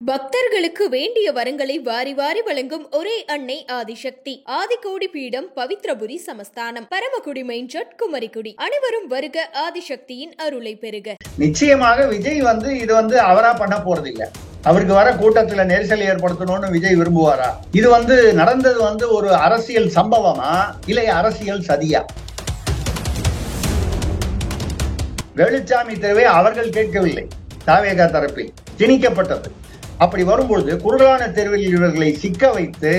பக்தர்களுக்கு வேண்டிய வரங்களை வாரி வாரி வழங்கும் ஒரே அன்னை ஆதிசக்தி. ஆதிகோடி பீடம், பவித்ரபுரி சமஸ்தானம், பரமக்குடி மெயின் ரோட், குமரிக்குடி. அனைவரும் வருக, ஆதிசக்தியின் அருளை பெறுக. நிச்சயமாக விஜய் இது அவரா பண்ண போறது இல்ல. அவருக்கு வர கூட்டத்துல நெரிசல் ஏற்படுத்தணும்னு விஜய் விரும்புவாரா? இது நடந்தது ஒரு அரசியல் சம்பவமா இல்லை அரசியல் சதியா? வேலுச்சாமி தேவை அவர்கள் கேட்கவில்லை, தாவேகா தரப்பில் திணிக்கப்பட்டது. அப்படி வரும்பொழுது குறுகலான தெருவில் இவர்களை சிக்க வைத்து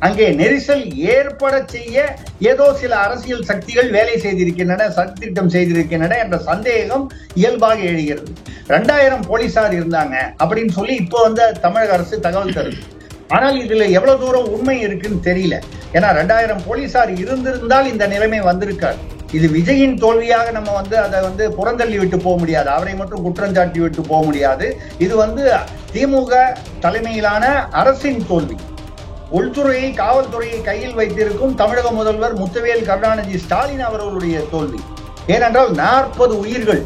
அங்கே நெரிசல் ஏற்பட செய்ய ஏதோ சில அரசியல் சக்திகள் வேலை செய்திருக்கின்றன, சதித்திட்டம் செய்திருக்கின்றன என்ற சந்தேகம் இயல்பாக எழுகிறது. 2000 போலீசார் இருந்தாங்க அப்படின்னு சொல்லி இப்போ தமிழக அரசு தகவல் தருது. ஆனால் இதுல எவ்வளவு தூரம் உண்மை இருக்குன்னு தெரியல. ஏன்னா 2000 போலீசார் இருந்திருந்தால் இந்த நிலைமை வந்திருக்காது. இது விஜயின் தோல்வியாக நம்ம அதை புறந்தள்ளி விட்டு போக முடியாது, அவரை மட்டும் குற்றம் சாட்டி விட்டு போக முடியாது. இது திமுக தலைமையிலான அரசின் தோல்வி. உள்துறையை, காவல்துறையை கையில் வைத்திருக்கும் தமிழக முதல்வர் முத்துவேல் கருணாநிதி ஸ்டாலின் அவர்களுடைய தோல்வி. ஏனென்றால் 40 உயிர்கள்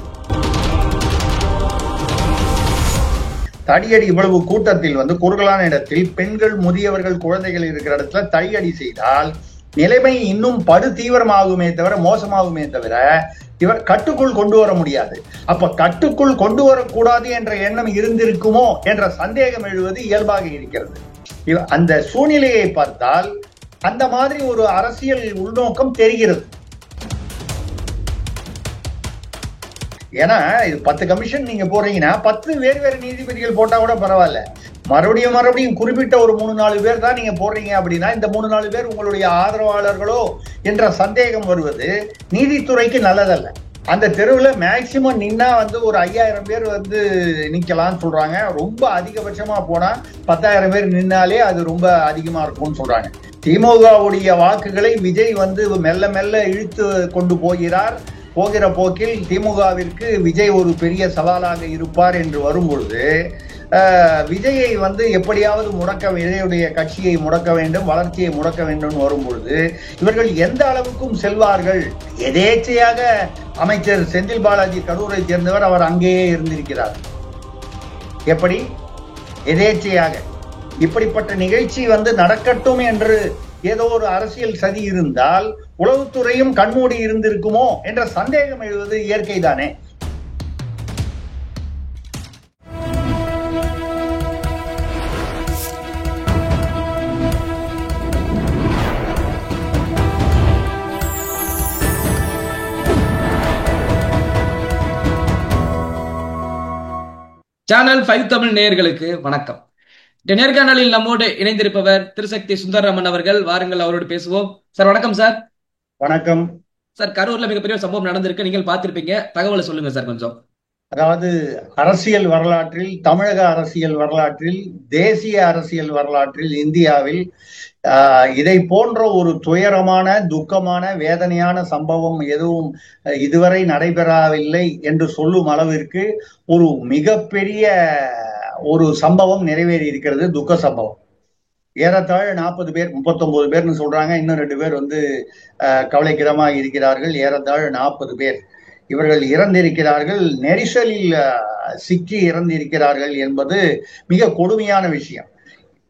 தடியடி. இவ்வளவு கூட்டத்தில் குறுகலான இடத்தில் பெண்கள், முதியவர்கள், குழந்தைகள் இருக்கிற இடத்துல தடியடி செய்தால் நிலைமை இன்னும் படு தீவிரமாகுமே தவிர, மோசமாகுமே தவிர இவர் கட்டுக்குள் கொண்டு வர முடியாது. அப்ப கட்டுக்குள் கொண்டு வரக்கூடாது என்ற எண்ணம் இருந்திருக்குமோ என்ற சந்தேகம் எழுவது இயல்பாக இருக்கிறது. அந்த சூழ்நிலையை பார்த்தால் அந்த மாதிரி ஒரு அரசியல் உள்நோக்கம் தெரிகிறது. ஏன்னா இது 10 கமிஷன் நீங்க போறீங்கன்னா 10 வேறு வேறு நீதிபதிகள் போட்டா கூட பரவாயில்ல. மறுபடியும் குறிப்பிட்ட ஒரு 3-4 பேர் தான் நீங்க போடுறீங்க அப்படின்னா இந்த 3-4 பேர் உங்களுடைய ஆதரவாளர்களோ என்ற சந்தேகம் வருவது நீதித்துறைக்கு நல்லதல்ல. அந்த தெருவில் மேக்சிமம் நின்னா ஒரு 5000 பேர் நிக்கலாம்னு சொல்றாங்க. ரொம்ப அதிகபட்சமா போனா 10,000 பேர் நின்னாலே அது ரொம்ப அதிகமா இருக்கும்னு சொல்றாங்க. திமுகவுடைய வாக்குகளை விஜய் மெல்ல மெல்ல இழுத்து கொண்டு போகிற போக்கில் திமுகவிற்கு விஜய் ஒரு பெரிய சவாலாக இருப்பார் என்று வரும்பொழுது விஜயை எப்படியாவது விஜயுடைய கட்சியை முடக்க வேண்டும், வளர்ச்சியை முடக்க வேண்டும் வரும்பொழுது இவர்கள் எந்த அளவுக்கும் செல்வார்கள்? எதேச்சையாக அமைச்சர் செந்தில் பாலாஜி கரூரை சேர்ந்தவர், அவர் அங்கேயே இருந்திருக்கிறார். எப்படி எதேச்சையாக இப்படிப்பட்ட நிகழ்ச்சி நடக்கட்டும் என்று ஏதோ ஒரு அரசியல் சதி இருந்தால் உளவுத்துறையும் கண்மூடி இருந்திருக்குமோ என்ற சந்தேகம் எழுவது இயற்கைதானே. சேனல் 5 தமிழ் நேயர்களுக்கு வணக்கம். இந்த நேர்காணலில் நம்மோடு இணைந்திருப்பவர் திருசக்தி சுந்தரராமன் அவர்கள். வாருங்கள், அவரோடு பேசுவோம். சார் வணக்கம். சார் வணக்கம். சார், கரூர்ல மிகப்பெரிய சம்பவம் நடந்திருக்கு, நீங்கள் பார்த்திருப்பீங்க, தகவலை சொல்லுங்க சார் கொஞ்சம். அதாவது அரசியல் வரலாற்றில், தமிழக அரசியல் வரலாற்றில், தேசிய அரசியல் வரலாற்றில், இந்தியாவில் இதை போன்ற ஒரு துயரமான, துக்கமான, வேதனையான சம்பவம் எதுவும் இதுவரை நடைபெறவில்லை என்று சொல்லும் அளவிற்கு ஒரு மிகப்பெரிய ஒரு சம்பவம் நிறைவேறி இருக்கிறது. துக்க சம்பவம். ஏறத்தாழ 40 பேர், 39 பேர்னு சொல்றாங்க. இன்னும் 2 பேர் கவலைக்கிடமாக இருக்கிறார்கள். ஏறத்தாழ 40 பேர் இவர்கள் இறந்திருக்கிறார்கள். நெரிசலில் சிக்கி இறந்திருக்கிறார்கள் என்பது மிக கொடுமையான விஷயம்.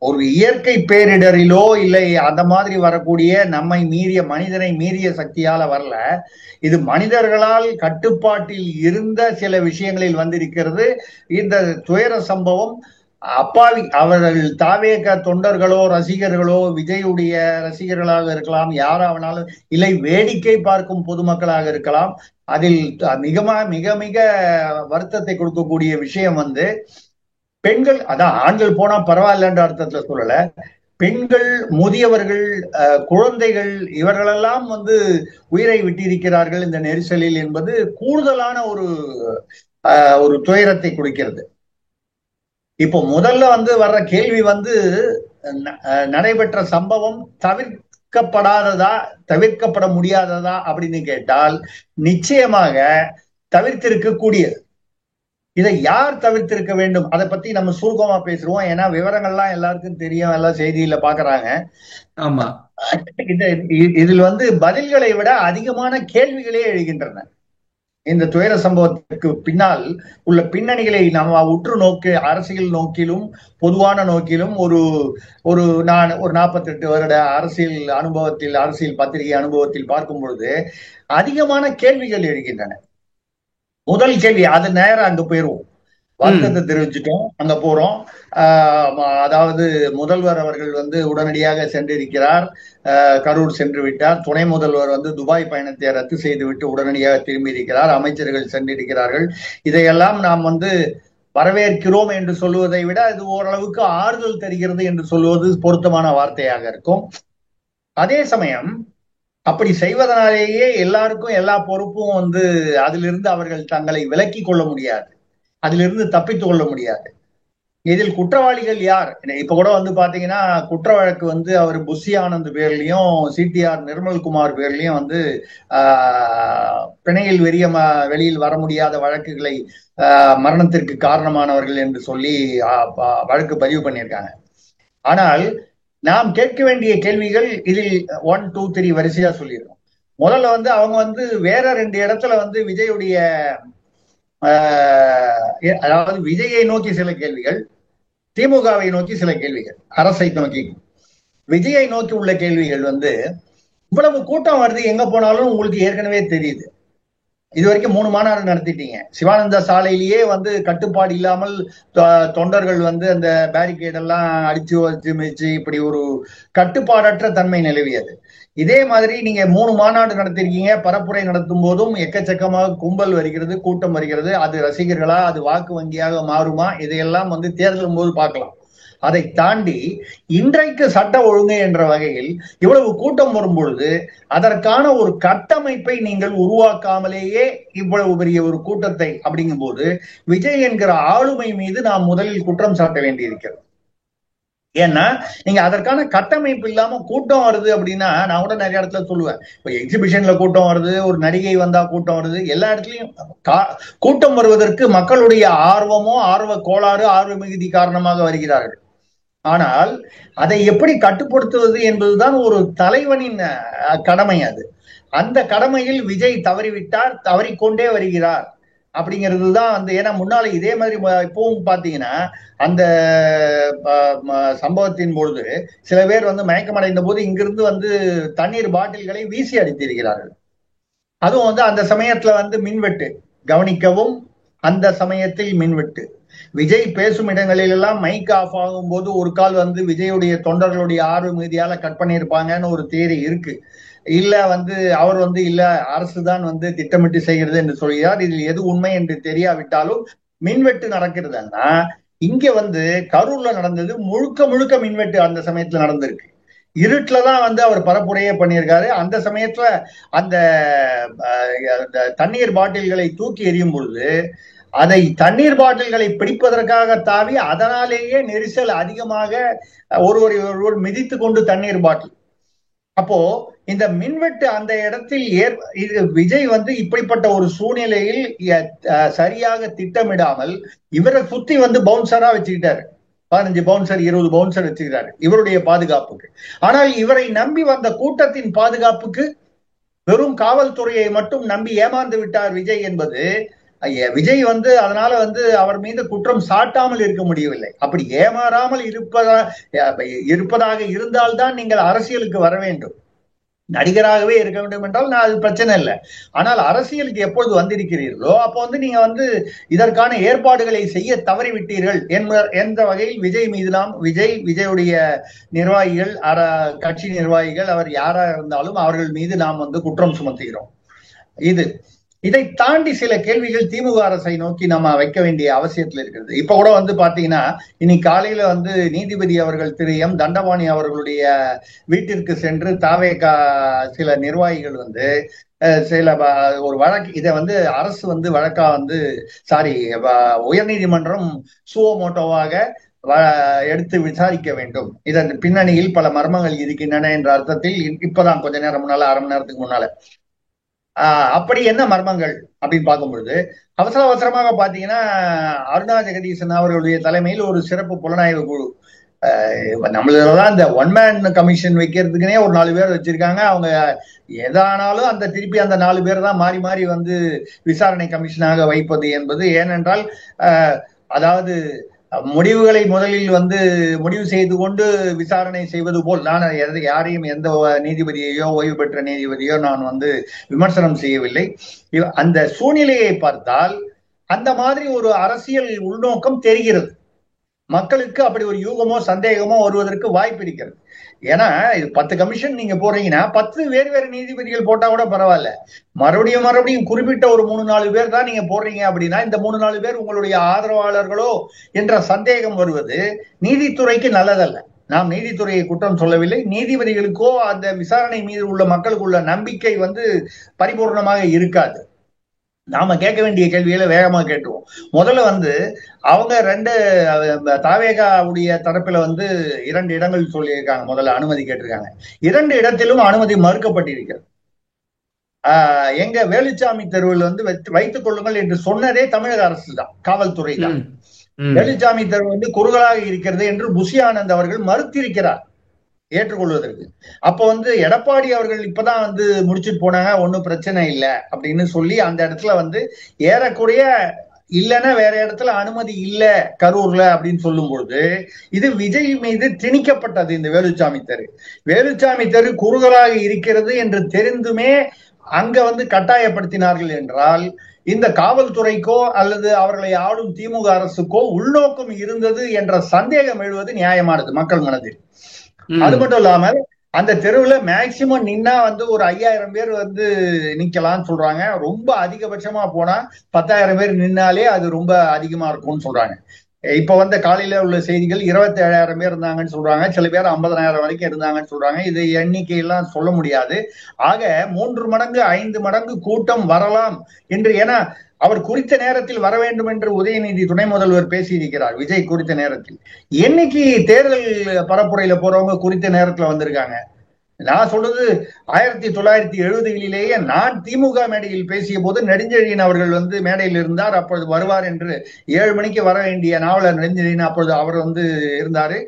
ஒரு இயற்கை பேரிடரிலோ இல்லை அந்த மாதிரி வரக்கூடிய நம்மை மீறிய, மனிதனை மீறிய சக்தியால வரல. இது மனிதர்களால் கட்டுப்பாட்டில் இருந்த சில விஷயங்களில் வந்திருக்கிறது இந்த துயர சம்பவம். அப்பாவி அவர்கள் தாவேக தொண்டர்களோ ரசிகர்களோ, விஜயுடைய ரசிகர்களாக இருக்கலாம், யாராவனாலும், இல்லை வேடிக்கை பார்க்கும் பொதுமக்களாக இருக்கலாம். அதில் மிக மிக வருத்தத்தை கொடுக்கக்கூடிய விஷயம் பெண்கள், அதான் ஆண்கள் போனா பரவாயில்லன்ற அர்த்தத்துல சொல்லல, பெண்கள், முதியவர்கள், குழந்தைகள் இவர்களெல்லாம் உயிரை விட்டிருக்கிறார்கள் இந்த நெரிசலில் என்பது கூடுதலான ஒரு துயரத்தை கொடுக்கிறது. இப்போ முதல்ல வர்ற கேள்வி நடைபெற்ற சம்பவம் தவிர்க்கப்பட முடியாததா அப்படின்னு கேட்டால் நிச்சயமாக தவிர்த்திருக்க கூடியது. இதை யார் தவிர்த்திருக்க வேண்டும் அதை பத்தி நம்ம சுருக்கமா பேசுவோம். ஏன்னா விவரங்கள்லாம் எல்லாருக்கும் தெரியும், எல்லாம் செய்தியில பாக்குறாங்க. ஆமா, இதில் பதில்களை விட அதிகமான கேள்விகளே எழுகின்றன. இந்த துயர சம்பவத்திற்கு பின்னால் உள்ள பின்னணிகளை நம்ம உற்று நோக்கி அரசியல் நோக்கிலும் பொதுவான நோக்கிலும் நான் ஒரு 48 வருட அரசியல் அனுபவத்தில், அரசியல் பத்திரிகை அனுபவத்தில் பார்க்கும் பொழுது அதிகமான கேள்விகள் எழுகின்றன. முதல் கேள்வி, அது நேரம் அங்க போயிருவோம், வருத்தத்தை தெரிவிச்சுட்டோம், அங்க போறோம். அதாவது முதல்வர் அவர்கள் உடனடியாக சென்றிருக்கிறார், கரூர் சென்று விட்டார். துணை முதல்வர் துபாய் பயணத்தை ரத்து செய்துவிட்டு உடனடியாக திரும்பி இருக்கிறார். அமைச்சர்கள் சென்றிருக்கிறார்கள். இதையெல்லாம் நாம் வரவேற்கிறோம் என்று சொல்லுவதை விட அது ஓரளவுக்கு ஆறுதல் தருகிறது என்று சொல்லுவது பொருத்தமான வார்த்தையாக இருக்கும். அதே சமயம் அப்படி செய்வதனாலேயே எல்லாருக்கும் எல்லா பொறுப்பும் அதிலிருந்து அவர்கள் தங்களை விலக்கி கொள்ள முடியாது, அதிலிருந்து தப்பித்துக் கொள்ள முடியாது. இதில் குற்றவாளிகள் யார்? இப்ப கூட பாத்தீங்கன்னா குற்ற வழக்கு அவர் புஷி ஆனந்த் பேர்லயும் சிடிஆர் நிர்மல்குமார் பேர்லயும் பிணையில் வெளியில் வர முடியாத வழக்குகளை மரணத்திற்கு காரணமானவர்கள் என்று சொல்லி வழக்கு பதிவு பண்ணியிருக்காங்க. ஆனால் நாம் கேட்க வேண்டிய கேள்விகள் இதில் 1, 2, 3 வரிசையா சொல்லியிருக்கோம். முதல்ல அவங்க வேற 2 இடத்துல விஜயுடைய அதாவது விஜயை நோக்கி சில கேள்விகள், திமுகவை நோக்கி சில கேள்விகள், அரசை நோக்கி. விஜயை நோக்கி உள்ள கேள்விகள் இவ்வளவு கூட்டம் வருது, எங்க போனாலும் உங்களுக்கு ஏற்கனவே தெரியுது. இது வரைக்கும் 3 மாநாடு நடத்திட்டீங்க. சிவானந்த சாலையிலேயே கட்டுப்பாடு இல்லாமல் தொண்டர்கள் அந்த பேரிகேட் எல்லாம் அடிச்சு வச்சு மிச்சு இப்படி ஒரு கட்டுப்பாடற்ற தன்மை நிலவியது. இதே மாதிரி நீங்க 3 மாநாடு நடத்திருக்கீங்க. பரப்புரை நடத்தும் போதும் எக்கச்சக்கமாக கும்பல் வருகிறது, கூட்டம் வருகிறது. அது ரசிகர்களா, அது வாக்கு வங்கியாக மாறுமா, இதையெல்லாம் தேர்தலும் போது பார்க்கலாம். அதை தாண்டி இன்றைக்கு சட்ட ஒழுங்கு என்ற வகையில் இவ்வளவு கூட்டம் வரும் பொழுது அதற்கான ஒரு கட்டமைப்பை நீங்கள் உருவாக்காமலேயே இவ்வளவு பெரிய ஒரு கூட்டத்தை அப்படிங்கும் போது விஜய் என்கிற ஆளுமை மீது நாம் முதலில் குற்றம் சாட்ட வேண்டியிருக்கிறது. ஏன்னா நீங்க அதற்கான கட்டமைப்பு இல்லாம கூட்டம் வருது அப்படின்னா, நான் கூட நிறைய இடத்துல சொல்லுவேன், இப்ப எக்ஸிபிஷன்ல கூட்டம் வருது, ஒரு நடிகை வந்தா கூட்டம் வருது, எல்லா இடத்துலயும் கூட்டம் வருவதற்கு மக்களுடைய ஆர்வமோ ஆர்வ கோளாறு, ஆர்வ மிகுதி காரணமாக வருகிறார்கள். ஆனால் அதை எப்படி கட்டுப்படுத்துவது என்பதுதான் ஒரு தலைவனின் கடமை. அது அந்த கடமையில் விஜய் தவறிவிட்டார், தவறிக்கொண்டே வருகிறார் அப்படிங்கிறது தான் ஏன்னா முன்னால இதே மாதிரி இப்பவும் பாத்தீங்கன்னா அந்த சம்பவத்தின் பொழுது சில பேர் மயக்கமடைந்த போது இங்கிருந்து தண்ணீர் பாட்டில்களை வீசி அடித்திருக்கிறார்கள். அதுவும் அந்த சமயத்துல மின்வெட்டு கவனிக்கவும், அந்த சமயத்தில் மின்வெட்டு. விஜய் பேசும் இடங்களில் எல்லாம் மைக் ஆஃப் ஆகும் போது ஒரு கால் விஜயுடைய தொண்டர்களுடைய ஆர்வ மிகுதியால கட் பண்ணியிருப்பாங்கன்னு ஒரு தியரி இருக்கு. இல்ல அவர் இல்ல அரசுதான் திட்டமிட்டு செய்கிறது என்று சொல்கிறார். இதில் எது உண்மை என்று தெரியாவிட்டாலும் மின்வெட்டு நடக்கிறதுன்னா இங்க கரூர்ல நடந்தது முழுக்க முழுக்க மின்வெட்டு அந்த சமயத்துல நடந்திருக்கு. இருட்டுலதான் அவர் பரப்புரையே பண்ணியிருக்காரு. அந்த சமயத்துல அந்த தண்ணீர் பாட்டில்களை தூக்கி எறியும் பொழுது அதை தண்ணீர் பாட்டில்களை பிடிப்பதற்காக தாவி அதனாலேயே நெரிசல் அதிகமாக ஒருவர் மிதித்து கொண்டு தண்ணீர் பாட்டில். அப்போ இந்த மின்வெட்டு அந்த இடத்தில் விஜய் இப்படிப்பட்ட ஒரு சூழ்நிலையில் சரியாக திட்டமிடாமல் இவரை சுத்தி பவுன்சரா வச்சுக்கிட்டாரு. 15 பவுன்சர் 20 பவுன்சர் வச்சுக்கிறாரு இவருடைய பாதுகாப்புக்கு. ஆனால் இவரை நம்பி வந்த கூட்டத்தின் பாதுகாப்புக்கு வெறும் காவல்துறையை மட்டும் நம்பி ஏமாந்து விட்டார் விஜய் என்பது விஜய் அதனால அவர் மீது குற்றம் சாட்டாமல் இருக்க முடியவில்லை. அப்படி ஏமாறாமல் இருப்பதாக இருந்தால்தான் நீங்கள் அரசியலுக்கு வர வேண்டும். நடிகராகவே இருக்க வேண்டும் என்றால் அது பிரச்சனை இல்லை. ஆனால் அரசியலுக்கு எப்பொழுது வந்திருக்கிறீர்களோ அப்போ நீங்க இதற்கான ஏற்பாடுகளை செய்ய தவறிவிட்டீர்கள் என்ற வகையில் விஜய் மீது நாம் விஜயுடைய நிர்வாகிகள், கட்சி நிர்வாகிகள், அவர் யாரா இருந்தாலும் அவர்கள் மீது நாம் குற்றம் சுமத்துகிறோம். இதை தாண்டி சில கேள்விகள் திமுக அரசை நோக்கி நம்ம வைக்க வேண்டிய அவசியத்தில் இருக்கிறது. இப்ப கூட பாத்தீங்கன்னா இன்னைக்கு காலையில நீதிபதி அவர்கள் திரு எம் தண்டபாணி அவர்களுடைய வீட்டிற்கு சென்று தாவேகா சில நிர்வாகிகள் சில ஒரு வழக்கு இதை அரசு வழக்கா உயர்நீதிமன்றம் சுவோமோட்டோவாக எடுத்து விசாரிக்க வேண்டும். இதன் பின்னணியில் பல மர்மங்கள் இருக்கின்றன என்ற அர்த்தத்தில் இப்பதான் கொஞ்ச நேரம் முன்னால, அரை மணி நேரத்துக்கு முன்னால அப்படி என்ன மர்மங்கள் அப்படின்னு பார்க்கும் பொழுது அவசரமாக பாத்தீங்கன்னா அருணா ஜெகதீசன் அவர்களுடைய தலைமையில் ஒரு சிறப்பு புலனாய்வு குழு நம்மளதான் இந்த ஒன் மேன் கமிஷன் வைக்கிறதுக்குனே ஒரு 4 பேர் வச்சிருக்காங்க. அவங்க எதானாலும் அந்த திருப்பி அந்த 4 பேர் தான் மாறி மாறி வந்து விசாரணை கமிஷனாக வைப்பது என்பது. ஏனென்றால் அதாவது முடிவுகளை முதலில் வந்து முடிவு செய்து கொண்டு விசாரணை செய்வது போல், நான் யாரையும் எந்த நீதிபதியையோ ஓய்வு பெற்ற நீதிபதியோ நான் வந்து விமர்சனம் செய்யவில்லை. அந்த சூழ்நிலையை பார்த்தால் அந்த மாதிரி ஒரு அரசியல் உள்நோக்கம் தெரிகிறது. மக்களுக்கு அப்படி ஒரு யூகமோ சந்தேகமோ வருவதற்கு வாய்ப்பு இருக்கிறது. ஏன்னா இது 10 கமிஷன் நீங்க போறீங்கன்னா 10 வேறு வேறு நீதிபதிகள் போட்டா கூட பரவாயில்ல. மறுபடியும் குறிப்பிட்ட ஒரு 3-4 பேர் தான் நீங்க போடுறீங்க அப்படின்னா இந்த 3-4 பேர் உங்களுடைய ஆதரவாளர்களோ என்ற சந்தேகம் வருவது நீதித்துறைக்கு நல்லதல்ல. நாம் நீதித்துறையை குற்றம் சொல்லவில்லை. நீதிபதிகளுக்கோ அந்த விசாரணை மீது உள்ள மக்களுக்குள்ள நம்பிக்கை வந்து பரிபூர்ணமாக இருக்காது. நாம கேட்க வேண்டிய கேள்விகளை வேகமா கேட்டுருவோம். முதல்ல வந்து அவங்க தாவேகாவுடைய தரப்புல வந்து 2 இடங்கள் சொல்லியிருக்காங்க. முதல்ல அனுமதி கேட்டிருக்காங்க. 2 இடத்திலும் அனுமதி மறுக்கப்பட்டிருக்கிறது. எங்க வேலுச்சாமி தெருவில் வந்து வைத்துக் கொள்ளுங்கள் என்று சொன்னதே தமிழக அரசு தான், காவல்துறை தான். வேலுச்சாமி தெருவு வந்து குறுகலாக இருக்கிறது என்று புஷி ஆனந்த் அவர்கள் மறுத்திருக்கிறார் ஏற்றுக்கொள்வதற்கு. அப்ப வந்து எடப்பாடி அவர்கள் இப்பதான் வந்து முடிச்சுட்டு போனாங்க, ஒன்னும் பிரச்சனை இல்லை அப்படின்னு சொல்லி அந்த இடத்துல வந்து ஏறக்குறைய இல்லைன்னா வேற இடத்துல அனுமதி இல்ல கரூர்ல அப்படின்னு சொல்லும் பொழுது இது விஜய் மீது திணிக்கப்பட்டது. இந்த வேலுச்சாமி தெரு குறுகலாக இருக்கிறது என்று தெரிந்துமே அங்க வந்து கட்டாயப்படுத்தினார்கள் என்றால் இந்த காவல்துறைக்கோ அல்லது அவர்களை ஆளும் திமுக அரசுக்கோ உள்நோக்கம் இருந்தது என்ற சந்தேகம் எழுவது நியாயமானது மக்கள் மனதில். அது மட்டும் இல்லாமல் அந்த தெருவுல மேக்சிமம் நின்னா வந்து ஒரு 5000 பேர் வந்து நிக்கலாம்னு சொல்றாங்க. ரொம்ப அதிகபட்சமா போனா 10,000 பேர் நின்னாலே அது ரொம்ப அதிகமா இருக்கும்னு சொல்றாங்க. இப்ப வந்து காலையில உள்ள செய்திகள் 27,000 பேர் இருந்தாங்கன்னு சொல்றாங்க. சில பேர் 50,000 வரைக்கும் இருந்தாங்கன்னு சொல்றாங்க. இது எண்ணிக்கையெல்லாம் சொல்ல முடியாது. ஆக 3 மடங்கு 5 மடங்கு கூட்டம் வரலாம் என்று, ஏன்னா அவர் குறித்த நேரத்தில் வர வேண்டும் என்று உதயநிதி துணை முதல்வர் பேசியிருக்கிறார். விஜய் குறித்த நேரத்தில், என்னைக்கு தேர்தல் பரப்புரையில போறவங்க குறித்த நேரத்துல வந்திருக்காங்க. நான் சொல்றது 1970களிலேயே நான் திமுக மேடையில் பேசிய போது நெடுஞ்செழியன் அவர்கள் வந்து மேடையில் இருந்தார். அப்பொழுது வருவார் என்று 7 மணிக்கு வர வேண்டிய நாவலர் நெடுஞ்செழியன் அப்பொழுது அவர் வந்து இருந்தாரு.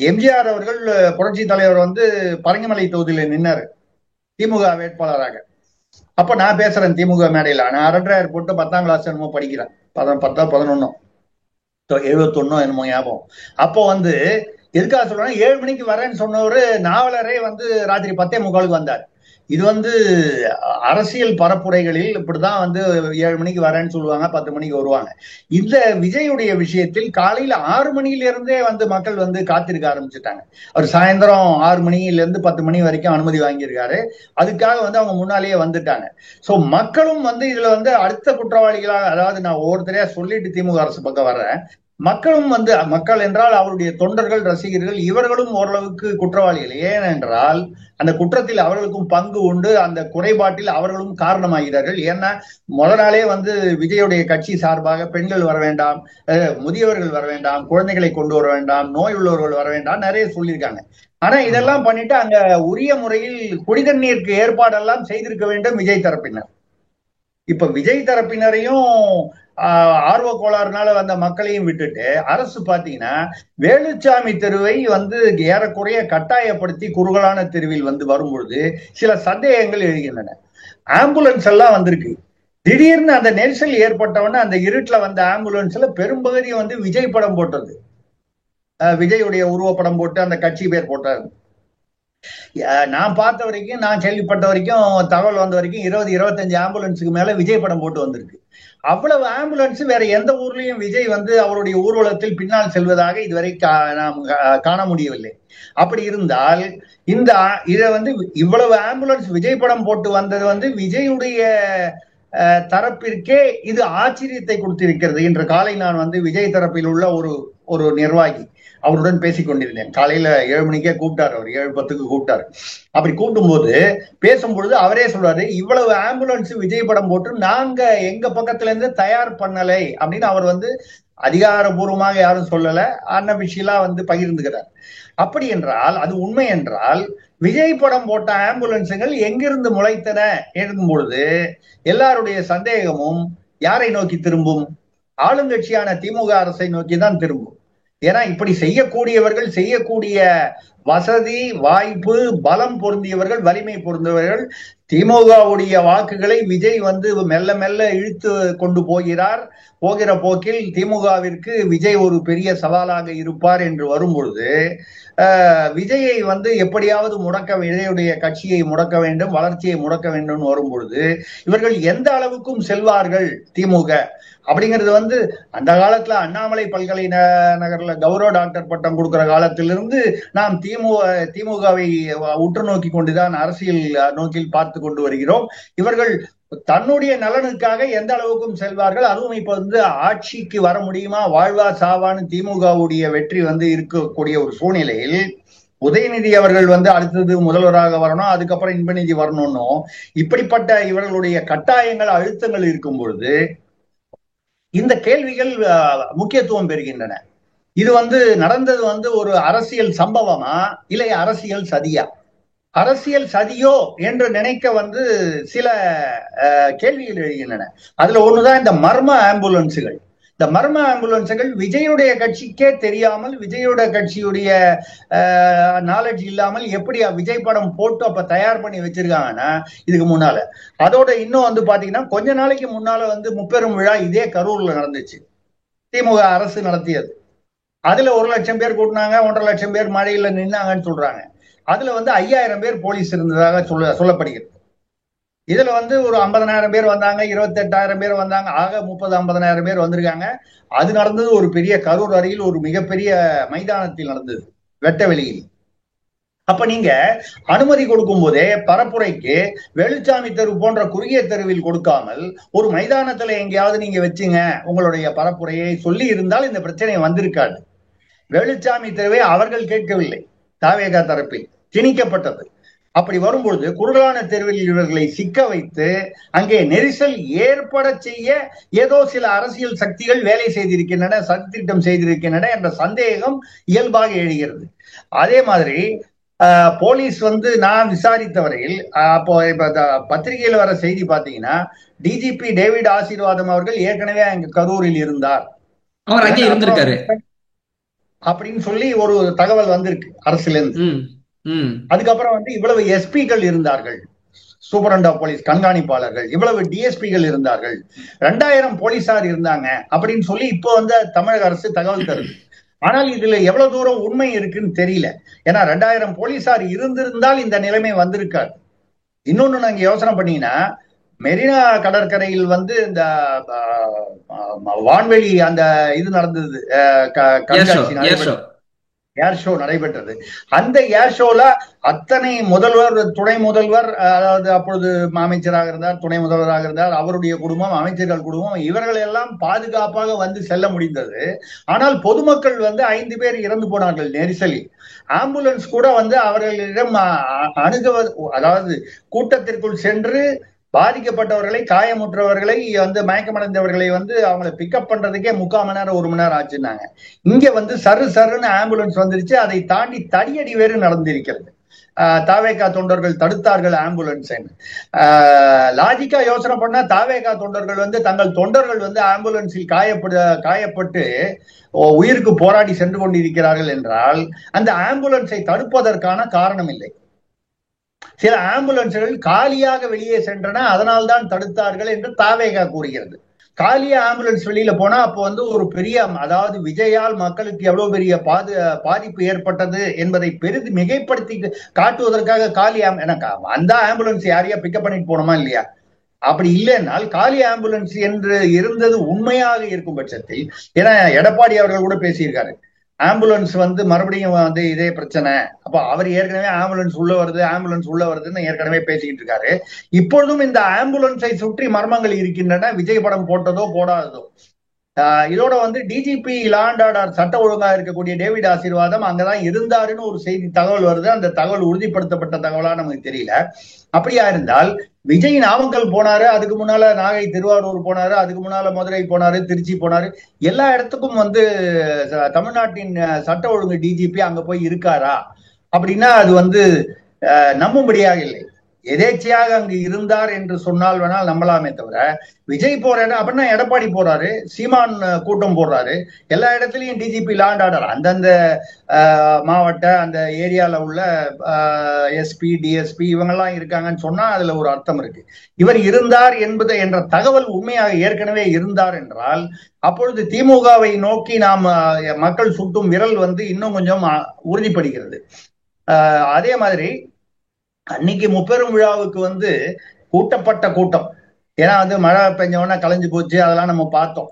எம்ஜிஆர் அவர்கள் புரட்சி தலைவர் வந்து பரங்கிமலை தொகுதியில நின்னாரு திமுக வேட்பாளராக. அப்ப நான் பேசுறேன் திமுக மேடையில. நான் 2,500 போட்டு 10ஆம் கிளாஸ் என்னமோ படிக்கிறேன், 11 என்னமோ ஞாபகம். அப்போ வந்து எதுக்காக சொல்றேன், 7 மணிக்கு வரேன்னு சொன்னவரு நாவலரே வந்து ராத்திரி 10:45 வந்தார். இது வந்து அரசியல் பரப்புரைகளில் இப்படிதான் வந்து 7 மணிக்கு வரேன்னு சொல்லுவாங்க, 10 மணிக்கு வருவாங்க. இந்த விஜயுடைய விஷயத்தில் காலையில 6 மணியிலிருந்தே வந்து மக்கள் வந்து காத்திருக்க ஆரம்பிச்சுட்டாங்க. அவர் சாயந்தரம் 6 மணியிலிருந்து 10 மணி வரைக்கும் அனுமதி வாங்கியிருக்காரு. அதுக்காக வந்து அவங்க முன்னாலேயே வந்துட்டாங்க. சோ மக்களும் வந்து இதுல வந்து அடுத்த குற்றவாளிகளாக, அதாவது நான் ஒவ்வொருத்தரையா சொல்லிட்டு திமுக அரசு பக்கம் வர்றேன். மக்களும் வந்து, மக்கள் என்றால் அவருடைய தொண்டர்கள், ரசிகர்கள், இவர்களும் ஓரளவுக்கு குற்றவாளிகள். ஏனென்றால் அந்த குற்றத்தில் அவர்களுக்கும் பங்கு உண்டு. அந்த குறைபாட்டில் அவர்களும் காரணமாகிறார்கள். ஏன்னா முதல் நாளே வந்து விஜயுடைய கட்சி சார்பாக பெண்கள் வர வேண்டாம், முதியவர்கள் வர வேண்டாம், குழந்தைகளை கொண்டு வர வேண்டாம், நோய் உள்ளவர்கள் வர வேண்டாம் நிறைய சொல்லியிருக்காங்க. ஆனா இதெல்லாம் பண்ணிட்டு அங்க உரிய முறையில் குடிதண்ணீருக்கு ஏற்பாடெல்லாம் செய்திருக்க வேண்டும் விஜய் தரப்பினர். இப்ப விஜய் தரப்பினரையும் ஆர்வ கோளாறுனால வந்த மக்களையும் விட்டுட்டு அரசு பாத்தீங்கன்னா வேலுச்சாமி தெருவை வந்து ஏறக்குறைய கட்டாயப்படுத்தி குறுகலான தெருவில் வந்து வரும்பொழுது சில சந்தேகங்கள் எழுகின்றன. ஆம்புலன்ஸ் எல்லாம் வந்திருக்கு. திடீர்னு அந்த நெரிசல் ஏற்பட்டவன அந்த இருட்டுல வந்த ஆம்புலன்ஸ்ல பெரும்பகுதி வந்து விஜய் படம் போட்டது, விஜயுடைய உருவப்படம் போட்டு அந்த கட்சி பேர் போட்டாரு. நான் பார்த்த வரைக்கும், நான் கேள்விப்பட்ட வரைக்கும், தகவல் வந்த வரைக்கும் 20-25 ஆம்புலன்ஸுக்கு மேல விஜய் படம் போட்டு வந்திருக்கு. அவ்வளவு ஆம்புலன்ஸ் வேற எந்த ஊர்லயும் விஜய் வந்து அவருடைய ஊர்வலத்தில் பின்னால் செல்வதாக இதுவரை நாம் காண முடியவில்லை. அப்படி இருந்தால் இந்த இத வந்து இவ்வளவு ஆம்புலன்ஸ் விஜய் படம் போட்டு வந்தது வந்து விஜயுடைய தரப்பிற்கே இது ஆச்சரியத்தை கொடுத்திருக்கிறது. இன்று காலை நான் வந்து விஜய் தரப்பில் உள்ள ஒரு நிர்வாகி அவருடன் பேசிக் கொண்டிருந்தேன். காலையில 7 மணிக்கே கூப்பிட்டாரு, அவர் 7:10 கூப்பிட்டாரு. அப்படி கூப்பிடும் போது பேசும்பொழுது அவரே சொல்றாரு, இவ்வளவு ஆம்புலன்ஸ் விஜய் படம் போட்டு நாங்க எங்க பக்கத்துல இருந்து தயார் பண்ணலை அப்படின்னு அவர் வந்து அதிகாரபூர்வமாக யாரும் சொல்லல, அன்னபிஷியலா வந்து பகிர்ந்துக்கிறார். அப்படி என்றால் அது உண்மை என்றால் விஜய் படம் போட்ட ஆம்புலன்ஸுகள் எங்கிருந்து முளைத்தன இருக்கும் பொழுது எல்லாருடைய சந்தேகமும் யாரை நோக்கி திரும்பும்? ஆளுங்கட்சியான திமுக அரசை நோக்கி தான் திரும்பும். ஏன்னா இப்படி செய்யக்கூடியவர்கள், செய்யக்கூடிய வசதி, வாய்ப்பு, பலம் பொருந்தியவர்கள், வலிமை பொருந்தியவர்கள். திமுகவுடைய வாக்குகளை விஜய் வந்து மெல்ல மெல்ல இழுத்து கொண்டு போகிற போக்கில் திமுகவிற்கு விஜய் ஒரு பெரிய சவாலாக இருப்பார் என்று வரும்பொழுது விஜயை வந்து எப்படியாவது விஜயுடைய கட்சியை முடக்க வேண்டும், வளர்ச்சியை முடக்க வேண்டும் வரும்பொழுது இவர்கள் எந்த அளவுக்கும் செல்வார்கள் திமுக அப்படிங்கிறது வந்து அந்த காலத்துல அண்ணாமலை பல்கலைக்கழகத்துல கௌரவ டாக்டர் பட்டம் கொடுக்கிற காலத்திலிருந்து நாம் திமுகவை உற்று நோக்கி கொண்டுதான் அரசியல் நோக்கில் பார்த்து கொண்டு வருகிறோம். இவர்கள் தன்னுடைய நலனுக்காக எந்த அளவுக்கும் செல்வார்கள். அதுவும் இப்ப வந்து ஆட்சிக்கு வர முடியுமா, வாழ்வா சாவான்னு திமுகவுடைய வெற்றி வந்து இருக்கக்கூடிய ஒரு சூழ்நிலையில் உதயநிதி அவர்கள் வந்து அடுத்தது முதல்வராக வரணும், அதுக்கப்புறம் இன்பநிதி வரணும்னு இப்படிப்பட்ட இவர்களுடைய கட்டாயங்கள், அழுத்தங்கள் இருக்கும் பொழுது இந்த கேள்விகள் முக்கியத்துவம் பெறுகின்றன. இது வந்து நடந்தது வந்து ஒரு அரசியல் சம்பவமா இல்லை அரசியல் சதியா? அரசியல் சதியோ என்று நினைக்க வந்து சில கேள்விகள் எழுகின்றன. அதுல ஒண்ணுதான் இந்த மர்ம ஆம்புலன்ஸுகள். இந்த மர்ம ஆம்புலன்ஸுகள் விஜயுடைய கட்சிக்கே தெரியாமல், விஜயோட கட்சியுடைய நாலேஜ் இல்லாமல் எப்படி விஜய் படம் போட்டு அப்ப தயார் பண்ணி வச்சிருக்காங்கன்னா இதுக்கு முன்னால. அதோட இன்னும் வந்து பாத்தீங்கன்னா கொஞ்ச நாளைக்கு முன்னால வந்து முப்பெரும் விழா இதே கரூர்ல நடந்துச்சு, திமுக அரசு நடத்தியது. அதுல 1 லட்சம் பேர் கூட்டினாங்க, 1.5 லட்சம் பேர் மழையில நின்னாங்கன்னு சொல்றாங்க. அதுல வந்து 5000 பேர் போலீஸ் இருந்ததாக சொல்லப்படுகிறது. இதுல வந்து ஒரு 50,000 பேர் வந்தாங்க, 28,000 பேர் வந்தாங்க, ஆக 30-50,000 பேர் வந்திருக்காங்க. அது நடந்தது ஒரு பெரிய கரூர் அருகில் ஒரு மிகப்பெரிய மைதானத்தில் நடந்தது, வெட்ட வெளியில். அப்ப நீங்க அனுமதி கொடுக்கும் போதே பரப்புரைக்கு வேலுச்சாமி தெரு போன்ற குறுகிய தெருவில் கொடுக்காமல் ஒரு மைதானத்துல எங்கேயாவது நீங்க வச்சுங்க உங்களுடைய பரப்புரையை சொல்லி இருந்தால் இந்த பிரச்சனை வந்திருக்காது. வேலுச்சாமி தெருவை அவர்கள் கேட்கவில்லை, தாவேகா தரப்பில் திணிக்கப்பட்டது. அப்படி வரும்பொழுது குறுகலான தெருவில் இவர்களை சிக்க வைத்து அங்கே நெரிசல் ஏற்பட செய்ய ஏதோ சில அரசியல் சக்திகள் வேலை செய்திருக்கின்றன, சதித்திட்டம் செய்திருக்கின்றன என்ற சந்தேகம் இயல்பாக எழுகிறது. அதே மாதிரி போலீஸ் வந்து நான் விசாரித்த வரையில் அப்போ பத்திரிகையில் வர செய்தி பாத்தீங்கன்னா டிஜிபி டேவிட் ஆசீர்வாதம் அவர்கள் ஏற்கனவே அங்க கரூரில் இருந்தார் அப்படின்னு சொல்லி ஒரு தகவல் வந்திருக்கு அரசுல இருந்து. அதுக்கப்புறம் வந்து இவ்வளவு எஸ்பிகள் இருந்தார்கள், சூப்பரண்ட் ஆஃப் போலீஸ் கண்காணிப்பாளர்கள், இவ்வளவு டிஎஸ்பிகள் இருந்தார்கள், 2000 போலீசார் இருந்தாங்க அப்படின்னு சொல்லி இப்போ வந்து தமிழக அரசு தகவல் தருது. ஆனால் இதுல எவ்வளவு தூரம் உண்மை இருக்குன்னு தெரியல. ஏன்னா 2000 போலீசார் இருந்திருந்தால் இந்த நிலைமை வந்திருக்காது. இன்னொன்னு நாங்க யோசனை பண்ணீங்கன்னா மெரினா கடற்கரையில் வந்து இந்த வான்வெளி அந்த இது நடந்தது, ஏர் ஷோ நடைபெற்றது. அந்த ஏர் ஷோல அத்தனை முதல்வர், துணை முதல்வர், அதாவது அப்பொழுது அமைச்சராக இருந்தார், துணை முதல்வராக இருந்தார், அவருடைய குடும்பம், அமைச்சர்கள் குடும்பம், இவர்கள் எல்லாம் பாதுகாப்பாக வந்து செல்ல முடிந்தது. ஆனால் பொதுமக்கள் வந்து 5 பேர் இறந்து போனார்கள் நெரிசலில். ஆம்புலன்ஸ் கூட வந்து அவர்களிடம் அணுகுவது, அதாவது கூட்டத்திற்குள் சென்று பாதிக்கப்பட்டவர்களை, காயமுற்றவர்களை, வந்து மயக்கமடைந்தவர்களை வந்து அவங்களை பிக்கப் பண்றதுக்கே 3/4 மணி நேரம் 1 மணி நேரம் ஆச்சுன்னாங்க. இங்க வந்து சருன்னு ஆம்புலன்ஸ் வந்துருச்சு. அதை தாண்டி தடியடி வேறு நடந்திருக்கிறது. தாவேகா தொண்டர்கள் தடுத்தார்கள் ஆம்புலன்ஸ். லாஜிக்கா யோசனை பண்ணா தாவேகா தொண்டர்கள் வந்து தங்கள் தொண்டர்கள் வந்து ஆம்புலன்ஸில் காயப்பட்டு உயிருக்கு போராடி சென்று கொண்டிருக்கிறார்கள் என்றால் அந்த ஆம்புலன்ஸை தடுப்பதற்கான காரணம் இல்லை. சில ஆம்புலன்ஸ்கள் காலியாக வெளியே சென்றன, அதனால்தான் தடுத்தார்கள் என்று தாவேகா கூறுகிறது. காலியா ஆம்புலன்ஸ் வெளியில போனா அப்போ வந்து ஒரு பெரிய, அதாவது விஜயால் மக்களுக்கு எவ்வளவு பெரிய பாதிப்பு ஏற்பட்டது என்பதை மிகைப்படுத்தி காட்டுவதற்காக காலி எனக்கு அந்த ஆம்புலன்ஸ் யாரையா பிக்கப் பண்ணிட்டு போனோமா இல்லையா? அப்படி இல்லைன்னால் காலி ஆம்புலன்ஸ் என்று இருந்தது உண்மையாக இருக்கும் பட்சத்தில், ஏன்னா எடப்பாடி அவர்கள் கூட பேசியிருக்காரு, ஆம்புலன்ஸ் வந்து மறுபடியும் வந்து இதே பிரச்சனை, அப்ப அவர் ஏற்கனவே ஆம்புலன்ஸ் உள்ள வருதுன்னு ஏற்கனவே பேசிக்கிட்டு இருக்காரு. இப்பொழுதும் இந்த ஆம்புலன்ஸை சுற்றி மர்மங்கள் இருக்கின்றன, விஜய் படம் போட்டதோ போடாததோ. இதோட வந்து டிஜிபி லா அண்ட் ஆர்டர் சட்ட ஒழுங்கா இருக்கக்கூடிய டேவிட் ஆசீர்வாதம் அங்கதான் இருந்தாருன்னு ஒரு செய்தி தகவல் வருது. அந்த தகவல் உறுதிப்படுத்தப்பட்ட தகவலா நமக்கு தெரியல. அப்படியா இருந்தால் விஜய் நாமக்கல் போனாரு, அதுக்கு முன்னால நாகை திருவாரூர் போனாரு, அதுக்கு முன்னால மதுரை போனாரு, திருச்சி போனாரு, எல்லா இடத்துக்கும் வந்து தமிழ்நாட்டின் சட்ட ஒழுங்கு டிஜிபி அங்க போய் இருக்காரா அப்படின்னா அது வந்து நம்பும்படியாக இல்லை. எதேச்சையாக அங்கு இருந்தார் என்று சொன்னால் வேணால் நம்பலாமே தவிர, விஜய் போற இடம் அப்படின்னா எடப்பாடி போறாரு, சீமான் கூட்டம் போடுறாரு, எல்லா இடத்துலயும் டிஜிபி லாண்ட் ஆர்டர் அந்தந்த மாவட்ட அந்த ஏரியால உள்ள எஸ்பி டிஎஸ்பி இவங்கெல்லாம் இருக்காங்கன்னு சொன்னா அதுல ஒரு அர்த்தம் இருக்கு. இவர் இருந்தார் என்பது என்ற தகவல் உண்மையாக ஏற்கனவே இருந்தார் என்றால் அப்பொழுது திமுகவை நோக்கி நாம் மக்கள் சுட்டும் விரல் இன்னும் கொஞ்சம் உறுதிப்படுகிறது. அதே மாதிரி அன்னைக்கு முப்பெரும் விழாவுக்கு கூட்டப்பட்ட கூட்டம், ஏன்னா மழை பெஞ்சவொன்னா கலைஞ்சு போச்சு, அதெல்லாம் நம்ம பார்த்தோம்.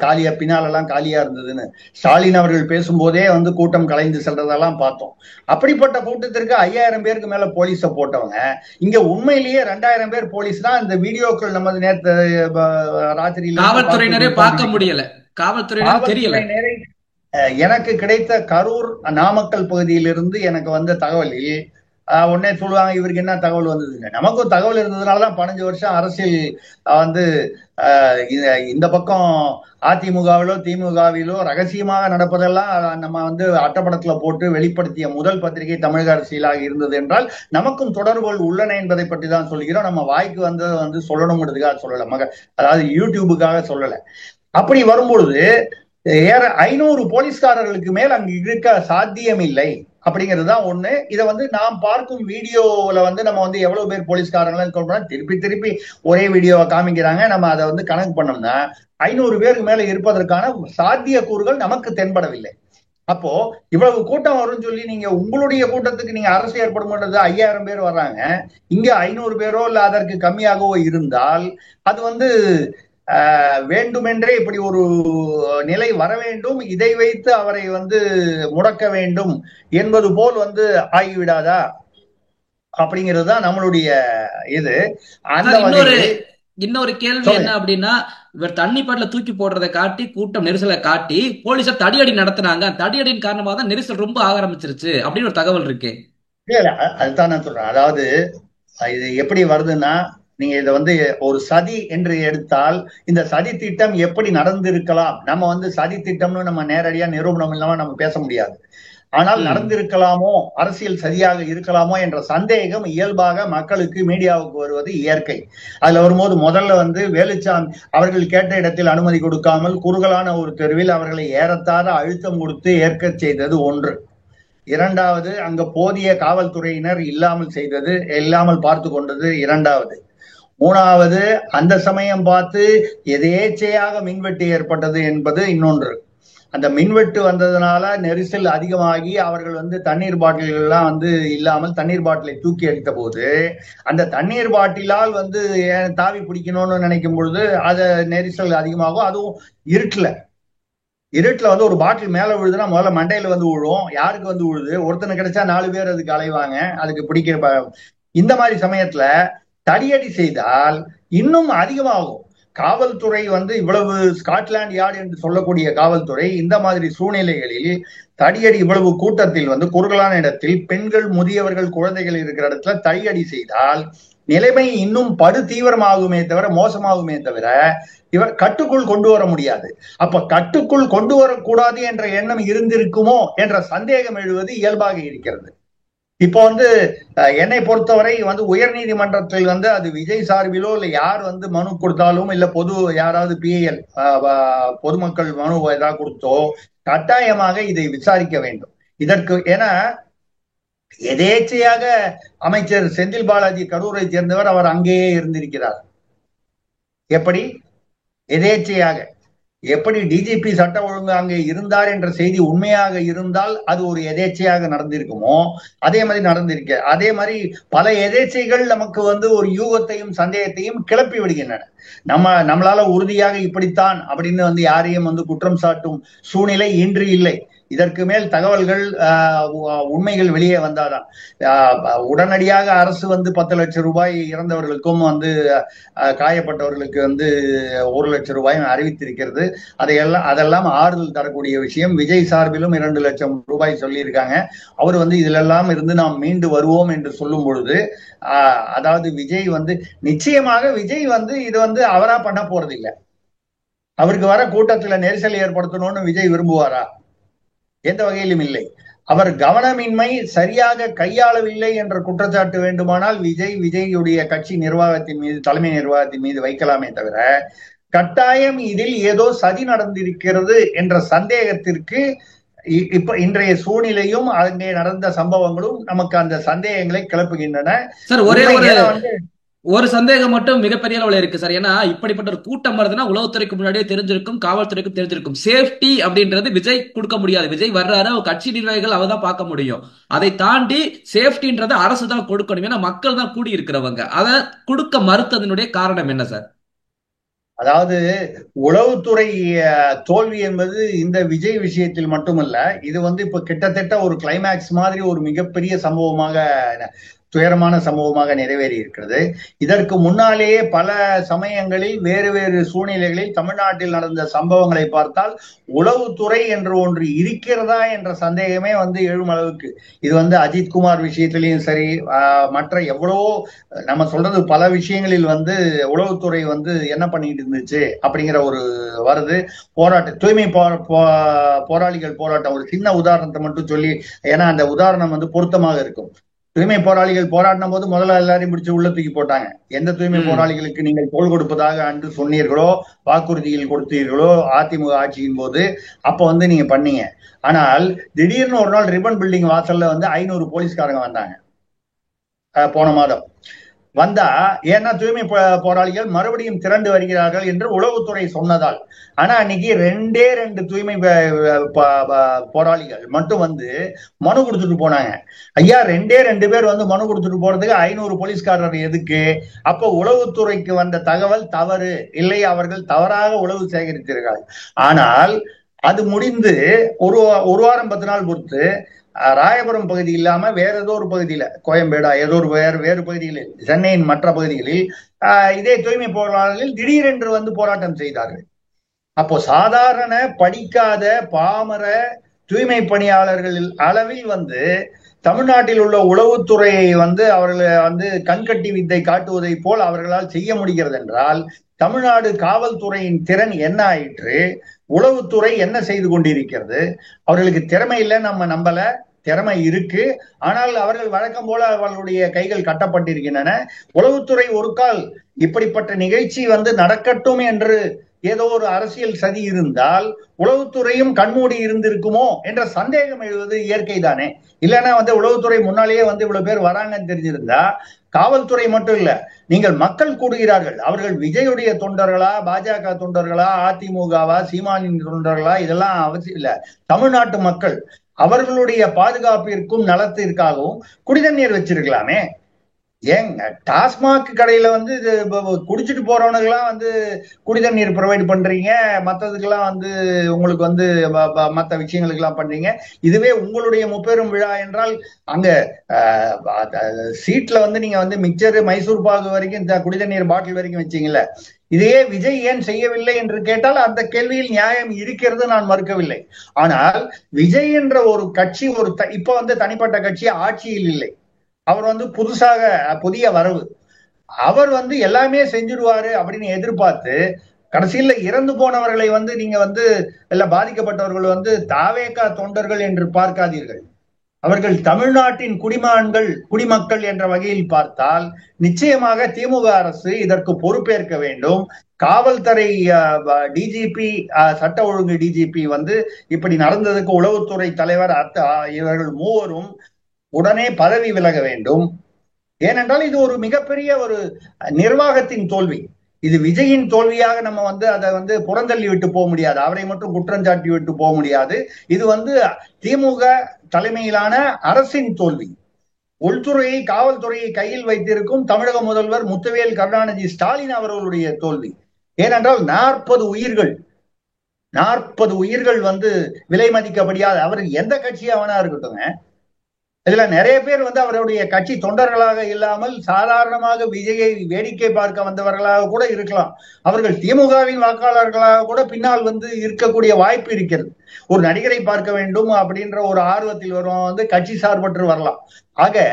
காலியா பின்னாலெல்லாம் காலியா இருந்ததுன்னு ஸ்டாலின் அவர்கள் பேசும்போதே கூட்டம் கலைந்து செல்றதெல்லாம் பார்த்தோம். அப்படிப்பட்ட கூட்டத்திற்கு 5000 பேருக்கு மேல போலீஸ போட்டவங்க இங்க உண்மையிலேயே 2000 பேர் போலீஸ் தான். இந்த வீடியோக்கள் நம்ம நேற்று ராத்திரியில காவல்துறையினரே பார்க்க முடியல, காவல்துறையினரே எனக்கு கிடைத்த கரூர் நாமக்கல் பகுதியிலிருந்து எனக்கு வந்த தகவலில் உடனே சொல்லுவாங்க இவருக்கு என்ன தகவல் வந்ததுங்க. நமக்கும் தகவல் இருந்ததுனாலதான் 15 வருஷம் அரசியல் இந்த பக்கம் அதிமுகவிலோ திமுகவிலோ ரகசியமாக நடப்பதெல்லாம் நம்ம அட்டப்படத்துல போட்டு வெளிப்படுத்திய முதல் பத்திரிகை தமிழக அரசியலாக இருந்தது என்றால் நமக்கும் தொடர்புகள் உள்ளன என்பதை பற்றி தான் சொல்கிறோம். நம்ம வாய்க்கு வந்தது சொல்லணுங்கிறதுக்காக சொல்லல, அதாவது யூடியூபுக்காக சொல்லல. அப்படி வரும்பொழுது 500 போலீஸ்காரர்களுக்கு மேல் அங்கு இருக்க சாத்தியம் இல்லை அப்படிங்கிறது தான் ஒண்ணு. இதை நாம் பார்க்கும் வீடியோல நம்ம எவ்வளவு பேர் போலீஸ்காரங்களும் திருப்பி திருப்பி ஒரே வீடியோவை காமிக்கிறாங்க. நம்ம அதை கணக்கு பண்ணோம்னா 500 பேருக்கு மேல இருப்பதற்கான சாத்திய கூறுகள் நமக்கு தென்படவில்லை. அப்போ இவ்வளவு கூட்டம் வரும்னு சொல்லி நீங்க உங்களுடைய கூட்டத்துக்கு நீங்க அரசு ஏற்படும் 5000 பேர் வர்றாங்க, இங்க 500 பேரோ இல்ல அதற்கு கம்மியாகவோ இருந்தால் அது வேண்டுமென்றே இப்படி ஒரு நிலை வர வேண்டும், இதை வைத்து அவரை முடக்க வேண்டும் என்பது போல் ஆகிவிடாதா அப்படிங்கிறது தான் நம்மளுடைய இது. அந்த இன்னொரு கேள்வி என்ன அப்படின்னா, இவர் தண்ணி பாட்டில தூக்கி போடுறதை காட்டி கூட்டம் நெரிசலை காட்டி போலீஸார் தடியடி நடத்துனாங்க, தடியடியின் காரணமாக தான் நெரிசல் ரொம்ப ஆரம்பிச்சிருச்சு அப்படின்னு ஒரு தகவல் இருக்கு. இல்ல அதுதான் நான் சொல்றேன். அதாவது இது எப்படி வருதுன்னா, நீங்க இதை ஒரு சதி என்று எடுத்தால் இந்த சதி திட்டம் எப்படி நடந்திருக்கலாம், நம்ம சதி திட்டம்னு நம்ம நேரடியா நிரூபணம் இல்லாம நம்ம பேச முடியாது. ஆனால் நடந்திருக்கலாமோ, அரசியல் சரியாக இருக்கலாமோ என்ற சந்தேகம் இயல்பாக மக்களுக்கு மீடியாவுக்கு வருவது இயற்கை. அதுல வரும்போது முதல்ல வேலுச்சாமி அவர்கள் கேட்ட இடத்தில் அனுமதி கொடுக்காமல் குறுகலான ஒரு தெருவில் அவர்களை ஏறத்தாழ அழுத்தம் கொடுத்து ஏற்க செய்தது ஒன்று. இரண்டாவது, அங்க போதிய காவல்துறையினர் இல்லாமல் பார்த்து கொண்டது இரண்டாவது. மூணாவது, அந்த சமயம் பார்த்து எதேச்சையாக மின்வெட்டு ஏற்பட்டது என்பது இன்னொன்று. அந்த மின்வெட்டு வந்ததுனால நெரிசல் அதிகமாகி அவர்கள் தண்ணீர் பாட்டில்கள் எல்லாம் இல்லாமல் தண்ணீர் பாட்டிலை தூக்கி அடித்த போது அந்த தண்ணீர் பாட்டிலால் தாவி பிடிக்கணும்னு நினைக்கும் பொழுது அது நெரிசல் அதிகமாகும். அதுவும் இருட்டுல ஒரு பாட்டில் மேல விழுதுன்னா முதல்ல மண்டையில விழும். யாருக்கு விழுது? ஒருத்தனை கிடைச்சா 4 பேர் அதுக்கு அலைவாங்க, அதுக்கு பிடிக்க. இந்த மாதிரி சமயத்துல தடியடி செய்தால் இன்னும் அதிகமாகும். காவல்துறை இவ்வளவு ஸ்காட்லாந்து யார்டு என்று சொல்லக்கூடிய காவல்துறை இந்த மாதிரி சூழ்நிலைகளில் தடியடி இவ்வளவு கூட்டத்தில் குறுகலான இடத்தில் பெண்கள், முதியவர்கள், குழந்தைகள் இருக்கிற இடத்துல தடியடி செய்தால் நிலைமை இன்னும் படு தீவிரமாகுமே தவிர மோசமாகுமே தவிர இவர் கட்டுக்குள் கொண்டு வர முடியாது. அப்ப கட்டுக்குள் கொண்டு வரக்கூடாது என்ற எண்ணம் இருந்திருக்குமோ என்ற சந்தேகம் எழுவது இயல்பாக இருக்கிறது. இப்போ என்னை பொறுத்தவரை உயர் நீதிமன்றத்தில் அது விஜய் சார்பிலோ இல்ல யார் மனு கொடுத்தாலும் இல்ல யாராவது பிஐஎல் பொதுமக்கள் மனு ஏதாவது கொடுத்தோ கட்டாயமாக இதை விசாரிக்க வேண்டும். இதற்கு ஏன்னா எதேச்சையாக அமைச்சர் செந்தில் பாலாஜி கரூரை சேர்ந்தவர், அவர் அங்கேயே இருந்திருக்கிறார். எப்படி எதேச்சையாக, எப்படி டிஜிபி சட்ட ஒழுங்கு அங்கே இருந்தார் என்ற செய்தி உண்மையாக இருந்தால் அது ஒரு எதேச்சையாக நடந்திருக்குமோ அதே மாதிரி நடந்திருக்க. அதே மாதிரி பல எதேச்சைகள் நமக்கு ஒரு யூகத்தையும் சந்தேகத்தையும் கிளப்பி விடுகின்றன. நம்மளால உறுதியாக இப்படித்தான் அப்படின்னு யாரையும் குற்றம் சாட்டும் சூழ்நிலை இன்று இல்லை. இதற்கு மேல் தகவல்கள் உண்மைகள் வெளியே வந்தாதான் உடனடியாக அரசு 10 லட்சம் ரூபாய் இறந்தவர்களுக்கும் காயப்பட்டவர்களுக்கு 1 லட்சம் ரூபாயும் அறிவித்திருக்கிறது. அதெல்லாம் ஆறுதல் தரக்கூடிய விஷயம். விஜய் சார்பிலும் 2 லட்சம் ரூபாய் சொல்லியிருக்காங்க. அவர் இதுல எல்லாம் இருந்து நாம் மீண்டு வருவோம் என்று சொல்லும் பொழுது அதாவது விஜய் நிச்சயமாக விஜய் இது அவரா பண்ண போறது இல்லை. அவருக்கு வர கூட்டத்துல நெரிசல் ஏற்படுத்தணும்னு விஜய் விரும்புவாரா? எந்த வகையிலும் இல்லை. அவர் கவனமின்மை சரியாக கையாளவில்லை என்ற குற்றச்சாட்டு வேண்டுமானால் விஜயுடைய கட்சி நிர்வாகத்தின் மீது, தலைமை நிர்வாகத்தின் மீது வைக்கலாமே தவிர, கட்டாயம் இதில் ஏதோ சதி நடந்திருக்கிறது என்ற சந்தேகத்திற்கு இப்ப இன்றைய சூழ்நிலையும் அங்கே நடந்த சம்பவங்களும் நமக்கு அந்த சந்தேகங்களை கிளப்புகின்றன. சார், ஒரு சந்தேகம் மட்டும் மிகப்பெரிய அளவில் இருக்கு சார். ஏன்னா இப்படிப்பட்ட ஒரு கூட்டம் வருதுன்னா உளவுத்துறைக்கு முன்னாடியே தெரிஞ்சிருக்கும், காவல்துறைக்கும் தெரிஞ்சிருக்கும். சேஃப்டி அப்படின்றது விஜய் கொடுக்க முடியாது. விஜய் வர்றாரு, கட்சி நிர்வாகிகள் அவதான் பார்க்க முடியும். அதை தாண்டி சேஃப்டின்றது அரசு தான் கொடுக்கணும். ஏன்னா மக்கள் தான் கூடி இருக்கிறவங்க. அதை கொடுக்க மறுத்ததனுடைய காரணம் என்ன சார்? அதாவது உளவுத்துறை தோல்வி என்பது இந்த விஜய் விஷயத்தில் மட்டுமல்ல, இது இப்ப கிட்டத்தட்ட ஒரு கிளைமேக்ஸ் மாதிரி ஒரு மிகப்பெரிய சம்பவமாக, துயரமான சம்பவமாக நிறைவேறி இருக்கிறது. இதற்கு முன்னாலேயே பல சமயங்களில் வேறு வேறு சூழ்நிலைகளில் தமிழ்நாட்டில் நடந்த சம்பவங்களை பார்த்தால் உளவுத்துறை என்று ஒன்று இருக்கிறதா என்ற சந்தேகமே எழும் அளவுக்கு. இது அஜித்குமார் விஷயத்திலையும் சரி, மற்ற எவ்வளவோ நம்ம சொல்றது பல விஷயங்களில் உளவுத்துறை என்ன பண்ணிட்டு இருந்துச்சு அப்படிங்கிற ஒரு வருது. போராட்டம், தூய்மை போராளிகள் போராட்டம், ஒரு சின்ன உதாரணத்தை மட்டும் சொல்லி, ஏன்னா அந்த உதாரணம் பொருத்தமாக இருக்கும். தூய்மை போராளிகள் போராடின போது முதல்ல எல்லாரையும் பிடிச்சு உள்ள தூக்கி போட்டாங்க. எந்த தூய்மை போராளிகளுக்கு நீங்கள் தோள் கொடுப்பதாக அன்று சொன்னீர்களோ, வாக்குறுதிகள் கொடுத்தீர்களோ அதிமுக ஆட்சியின் போது, அப்ப நீங்க பண்ணீங்க. ஆனால் திடீர்னு ஒரு நாள் ரிப்பன் பில்டிங் வாசல்ல 500 போலீஸ்காரங்க வந்தாங்க போன மாதம். வந்தா ஏன்னா தூய்மை போராளிகள் மறுபடியும் திரண்டு வருகிறார்கள் என்று உளவுத்துறை சொன்னதால். ஆனா அன்னைக்கு 2 தூய்மை போராளிகள் மட்டும் மனு கொடுத்துட்டு போனாங்க. ஐயா, 2 பேர் மனு கொடுத்துட்டு போறதுக்கு 500 போலீஸ்காரர் எதுக்கு? அப்ப உளவுத்துறைக்கு வந்த தகவல் தவறு இல்லை, அவர்கள் தவறாக உளவு சேகரித்தீர்கள். ஆனால் அது முடிந்து ஒரு வாரம் 10 நாள் பொறுத்து ராயபுரம் பகுதி இல்லாம வேற ஏதோ ஒரு பகுதியில, கோயம்பேடா ஏதோ ஒரு வேறு பகுதிகளில், சென்னையின் மற்ற பகுதிகளில் இதே தூய்மை போராளிகள் திடீரென்று போராட்டம் செய்தார்கள். அப்போ சாதாரண படிக்காத பாமர தூய்மை பணியாளர்கள் அளவில் தமிழ்நாட்டில் உள்ள உளவுத்துறையை அவர்களை கண்கட்டி வித்தை காட்டுவதை போல் அவர்களால் செய்ய முடிகிறது என்றால், தமிழ்நாடு காவல்துறையின் திறன் என்ன ஆயிற்று? உளவுத்துறை என்ன செய்து கொண்டிருக்கிறது? அவர்களுக்கு திறமை இல்லை நம்ம நம்பல, திறமை இருக்கு. ஆனால் அவர்கள் வழக்கம் போல அவர்களுடைய கைகள் கட்டப்பட்டிருக்கின்றன. உளவுத்துறை ஒரு கால் இப்படிப்பட்ட நிகழ்ச்சி நடக்கட்டும் என்று ஏதோ ஒரு அரசியல் சதி இருந்தால் உளவுத்துறையும் கண்மூடி இருந்திருக்குமோ என்ற சந்தேகம் எழுவது இயற்கை தானே. இல்லைன்னா உளவுத்துறை முன்னாலேயே இவ்வளவு பேர் வராங்கன்னு தெரிஞ்சிருந்தா, காவல்துறை மட்டும் இல்ல, நீங்கள் மக்கள் கூடுகிறார்கள், அவர்கள் விஜயுடைய தொண்டர்களா, பாஜக தொண்டர்களா, அதிமுகவா, சீமானின் தொண்டர்களா, இதெல்லாம் அவசியம் இல்ல. தமிழ்நாட்டு மக்கள் அவர்களுடைய பாதுகாப்பிற்கும் நலத்திற்காகவும் குடிதண்ணீர் வச்சிருக்கலாமே. ஏங்க டாஸ்மாக் கடையில குடிச்சிட்டு போறவனுக்கெல்லாம் குடிதண்ணீர் ப்ரொவைட் பண்றீங்க, மற்றதுக்கெல்லாம் உங்களுக்கு மற்ற விஷயங்களுக்கு எல்லாம் பண்றீங்க. இதுவே உங்களுடைய முப்பெரும் விழா என்றால் அங்க சீட்ல நீங்க மிக்சர், மைசூர் பாகு வரைக்கும், குடிதண்ணீர் பாட்டில் வரைக்கும் வச்சீங்கல்ல. இதையே விஜய் ஏன் செய்யவில்லை என்று கேட்டால் அந்த கேள்வியில் நியாயம் இருக்கிறது, நான் மறுக்கவில்லை. ஆனால் விஜய் என்ற ஒரு கட்சி இப்ப தனிப்பட்ட கட்சி ஆட்சியில் இல்லை. அவர் புதுசாக புதிய வரவு. அவர் எல்லாமே செஞ்சிடுவாரு அப்படின்னு எதிர்பார்த்து கடைசியில இறந்து போனவர்களை நீங்க இல்ல பாதிக்கப்பட்டவர்கள் தாவேகா தொண்டர்கள் என்று பார்க்காதீர்கள். அவர்கள் தமிழ்நாட்டின் குடிமக்கள் என்ற வகையில் பார்த்தால் நிச்சயமாக திமுக அரசு இதற்கு பொறுப்பேற்க வேண்டும். காவல்துறை டிஜிபி, சட்ட ஒழுங்கு டிஜிபி இப்படி நடந்ததுக்கு உளவுத்துறை தலைவர் இவர்கள் மூவரும் உடனே பதவி விலக வேண்டும். ஏனென்றால் இது ஒரு மிகப்பெரிய ஒரு நிர்வாகத்தின் தோல்வி. இது விஜயின் தோல்வியாக நம்ம அதை புறந்தள்ளி விட்டு போக முடியாது, அவரை மட்டும் குற்றஞ்சாட்டி விட்டு போக முடியாது. இது திமுக தலைமையிலான அரசின் தோல்வி. உள்துறையை, காவல்துறையை கையில் வைத்திருக்கும் தமிழக முதல்வர் முத்துவேல் கருணாநிதி ஸ்டாலின் அவர்களுடைய தோல்வி. ஏனென்றால் 40 உயிர்கள் விலை மதிக்கப்படியாத, அவர் எந்த கட்சியாவனா இருக்கட்டுங்க, இதுல நிறைய பேர் அவருடைய கட்சி தொண்டர்களாக இல்லாமல் சாதாரணமாக விஜயை வேடிக்கை பார்க்க வந்தவர்களாக கூட இருக்கலாம். அவர்கள் திமுகவின் வாக்காளர்களாக கூட பின்னால் இருக்கக்கூடிய வாய்ப்பு இருக்கிறது. ஒரு நடிகரை பார்க்க வேண்டும் அப்படின்ற ஒரு ஆர்வத்தில் வருவாங்க, கட்சி சார்பற்று வரலாம். ஆக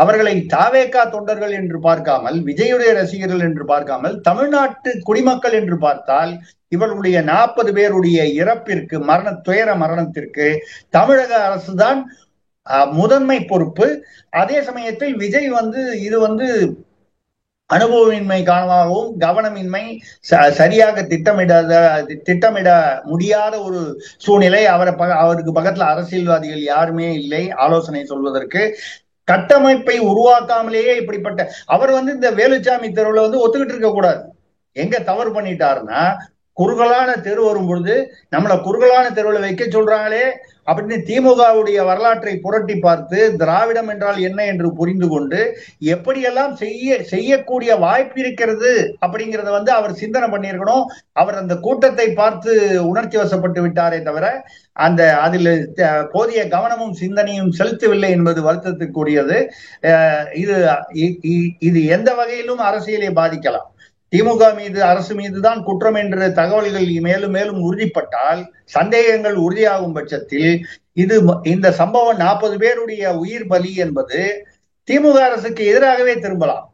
அவர்களை தாவேகா தொண்டர்கள் என்று பார்க்காமல், விஜயுடைய ரசிகர்கள் என்று பார்க்காமல், தமிழ்நாட்டு குடிமக்கள் என்று பார்த்தால் இவர்களுடைய 40 பேருடைய இறப்பிற்கு, துயர மரணத்திற்கு தமிழக அரசுதான் முதன்மை பொறுப்பு. அதே சமயத்தில் விஜய் இது அனுபவமின்மை காரணமாகவும் கவனமின்மை, சரியாக திட்டமிட முடியாத ஒரு சூழ்நிலை. அவருக்கு பக்கத்துல அரசியல்வாதிகள் யாருமே இல்லை ஆலோசனை சொல்வதற்கு. கட்டமைப்பை உருவாக்காமலேயே இப்படிப்பட்ட அவர் இந்த வேலுச்சாமி தெருவுல ஒத்துக்கிட்டு இருக்க கூடாது. எங்க தவறு பண்ணிட்டாருன்னா, குறுகலான தெரு வரும் பொழுது நம்மள குறுகலான தெருவில் வைக்க சொல்றாங்களே அப்படின்னு திமுகவுடைய வரலாற்றை புரட்டி பார்த்து திராவிடம் என்றால் என்ன என்று புரிந்து கொண்டு எப்படியெல்லாம் செய்யக்கூடிய வாய்ப்பு இருக்கிறது அப்படிங்கறத அவர் சிந்தனை பண்ணியிருக்கணும். அவர் அந்த கூட்டத்தை பார்த்து உணர்ச்சி வசப்பட்டு விட்டாரே தவிர அதில் போதிய கவனமும் சிந்தனையும் செலுத்தவில்லை என்பது வருத்தத்துக்குரியது. இது எந்த வகையிலும் அரசியலை பாதிக்கலாம். திமுக மீது, அரசு மீதுதான் குற்றம் என்ற தகவல்கள் மேலும் மேலும் உறுதிப்பட்டால், சந்தேகங்கள் உறுதியாகும் பட்சத்தில் இந்த சம்பவம் 40 பேருடைய உயிர் பலி என்பது திமுக அரசுக்கு எதிராகவே திரும்பலாம்.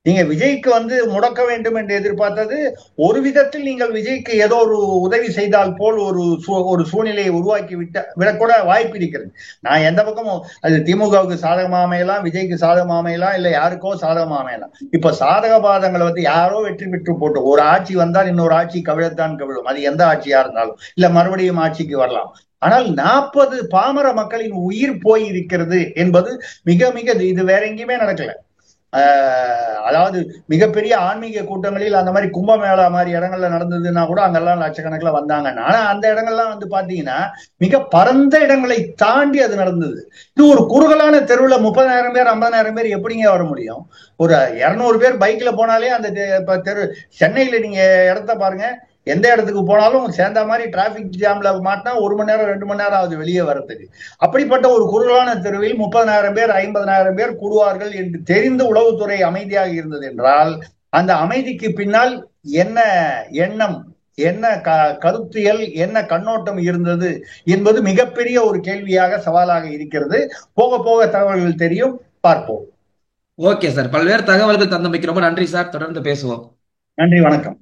நீங்க விஜய்க்கு முடக்க வேண்டும் என்று எதிர்பார்த்தது ஒரு விதத்தில் நீங்கள் விஜய்க்கு ஏதோ ஒரு உதவி செய்தால் போல் ஒரு சூழ்நிலையை உருவாக்கி விடக்கூட வாய்ப்பு இருக்கிறது. நான் எந்த பக்கமும் அது திமுகவுக்கு சாதகமா அமையலாம், விஜய்க்கு சாதகமா அமையலாம், இல்ல யாருக்கோ சாதகமா அமையலாம். இப்ப சாதக பாதங்களை யாரோ வெற்றி பெற்று போட்டு ஒரு ஆட்சி வந்தால் இன்னொரு ஆட்சி கவிழத்தான் கவிழும். அது எந்த ஆட்சியா இருந்தாலும், இல்ல மறுபடியும் ஆட்சிக்கு வரலாம். ஆனால் 40 பாமர மக்களின் உயிர் போய் இருக்கிறது என்பது மிக மிக இது வேற எங்கேயுமே நடக்கல. அதாவது மிகப்பெரிய ஆன்மீக கூட்டங்களில் அந்த மாதிரி கும்பமேளா மாதிரி இடங்கள்ல நடந்ததுன்னா கூட அங்கெல்லாம் லட்சக்கணக்கில் வந்தாங்க. ஆனா அந்த இடங்கள்லாம் பாத்தீங்கன்னா மிக பரந்த இடங்களை தாண்டி அது நடந்தது. இது ஒரு குறுகலான தெருவுல 30,000 பேர் 50,000 பேர் எப்படிங்க வர முடியும்? ஒரு 200 பேர் பைக்ல போனாலே அந்த தெரு, சென்னையில நீங்க இடத்த பாருங்க, எந்த இடத்துக்கு போனாலும் சேர்ந்த மாதிரி டிராபிக் ஜாம்ல மாட்டினா 1 மணி நேரம் 2 மணி நேரம் ஆகுது வெளியே வர்றதுக்கு. அப்படிப்பட்ட ஒரு குறுகலான தெருவில் 30,000 பேர் 50,000 பேர் கூடுவார்கள் என்று தெரிந்து உளவுத்துறை அமைதியாக இருந்தது என்றால், அந்த அமைதிக்கு பின்னால் என்ன எண்ணம், என்ன கருத்தியல், என்ன கண்ணோட்டம் இருந்தது என்பது மிகப்பெரிய ஒரு கேள்வியாக, சவாலாக இருக்கிறது. போக போக தகவல்கள் தெரியும், பார்ப்போம். ஓகே சார், பல்வேறு தகவல்கள் தந்தமைக்கு ரொம்ப நன்றி சார். தொடர்ந்து பேசுவோம். நன்றி, வணக்கம்.